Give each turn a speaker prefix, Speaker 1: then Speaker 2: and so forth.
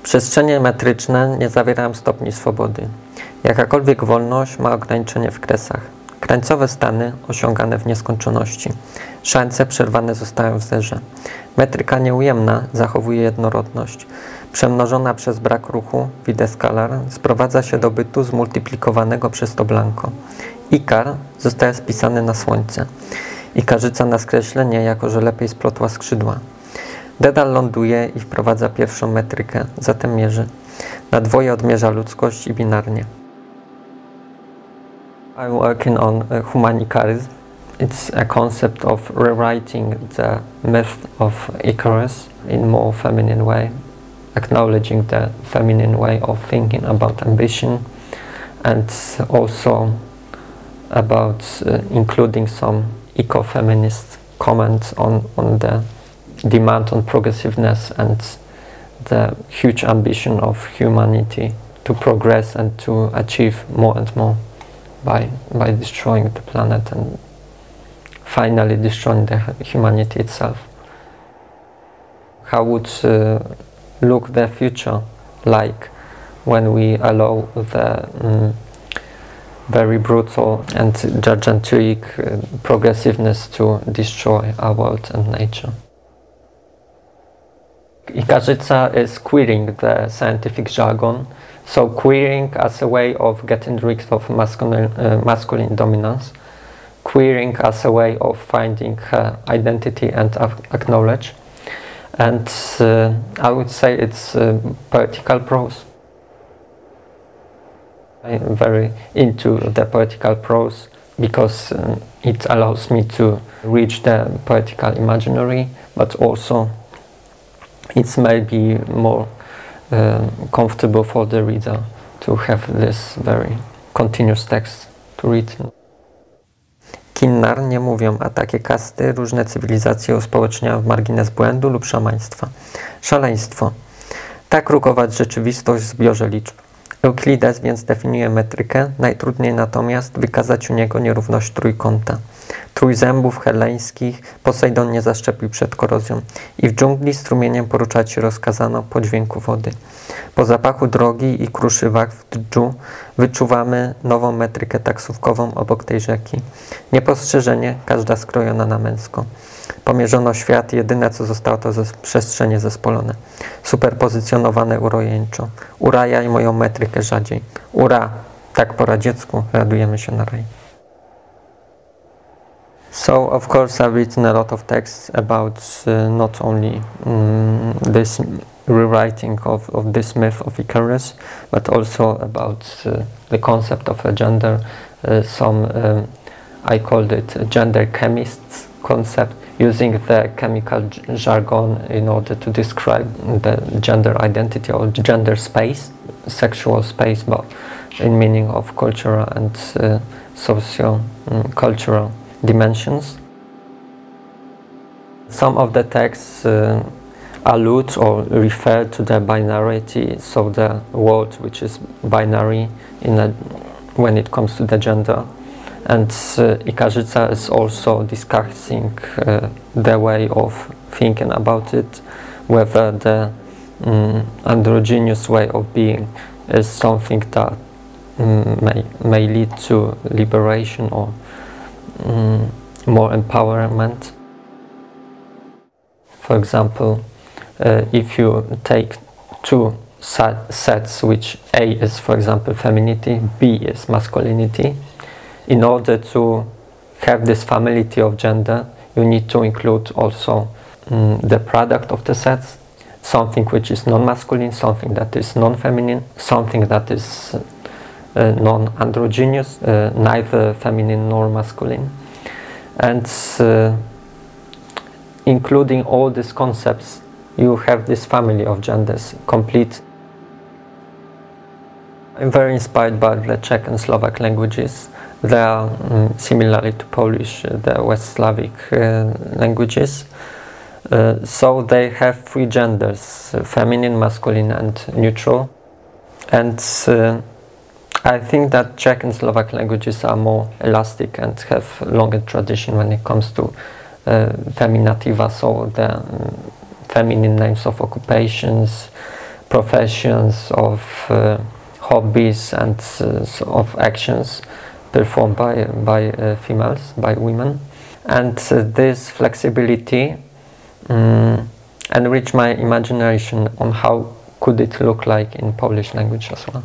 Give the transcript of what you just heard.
Speaker 1: Przestrzenie metryczne nie zawierają stopni swobody. Jakakolwiek wolność ma ograniczenie w kresach. Krańcowe stany osiągane w nieskończoności. Szance przerwane zostają w zerze. Metryka nieujemna zachowuje jednorodność. Przemnożona przez brak ruchu, vide scalar, sprowadza się do bytu zmultiplikowanego przez to blanko. Ikar zostaje spisany na słońce. Ikarzyca na skreślenie, jako że lepiej splotła skrzydła. Dedal ląduje i wprowadza pierwszą metrykę, zatem mierzy. Na dwoje odmierza ludzkość i binarnie. I'm working on humanitarism. It's a concept of rewriting the myth of Icarus in more feminine way, acknowledging the feminine way of thinking about ambition, and also about including some eco-feminist comments on the demand on progressiveness and the huge ambition of humanity to progress and to achieve more and more by destroying the planet and finally destroying the humanity itself. How would look the future like when we allow the very brutal and gigantic progressiveness to destroy our world and nature? Ikarzyca is queering the scientific jargon, so queering as a way of getting rid of masculine dominance, queering as a way of finding her identity and acknowledge. And I would say it's poetical prose. I'm very into the poetical prose because it allows me to reach the poetical imaginary, but also it's maybe more comfortable for the reader to have this very continuous text to read. Kinnar nie mówią, a takie kasty różne cywilizacje uspołeczniają w margines błędu lub szamaństwa. Szaleństwo. Tak rugować rzeczywistość w zbiorze liczb. Euklides więc definiuje metrykę, najtrudniej natomiast wykazać u niego nierówność trójkąta. Trójzębów heleńskich Posejdon nie zaszczepił przed korozją i w dżungli strumieniem poruczać się rozkazano po dźwięku wody. Po zapachu drogi i kruszywach w dżdżu wyczuwamy nową metrykę taksówkową obok tej rzeki. Niepostrzeżenie, każda skrojona na męsko. Pomierzono świat, jedyne co zostało to przestrzenie zespolone. Superpozycjonowane urojeńczo. Urajaj moją metrykę rzadziej. Ura, tak po radziecku, radujemy się na raj. So, of course, I've written a lot of texts about not only this rewriting of this myth of Icarus, but also about the concept of a gender. I called it a gender chemists concept, using the chemical jargon in order to describe the gender identity or gender space, sexual space, but in meaning of cultural and socio-cultural dimensions. Some of the texts allude or refer to the binarity, so the world which is binary when it comes to the gender. And Ikarzyca is also discussing the way of thinking about it, whether the androgynous way of being is something that may lead to liberation or more empowerment. For example, if you take two sets, which A is, for example, femininity, B is masculinity, in order to have this familiarity of gender, you need to include also the product of the sets, something which is non-masculine, something that is non-feminine, something that is non-androgynous, neither feminine nor masculine. And including all these concepts, you have this family of genders complete. I'm very inspired by the Czech and Slovak languages. They are similarly to Polish, the West Slavic languages. So they have three genders, feminine, masculine and neutral. And I think that Czech and Slovak languages are more elastic and have longer tradition when it comes to feminativa, so the feminine names of occupations, professions, of hobbies, and of actions performed by females, by women. And this flexibility enriched my imagination on how could it look like in Polish language as well.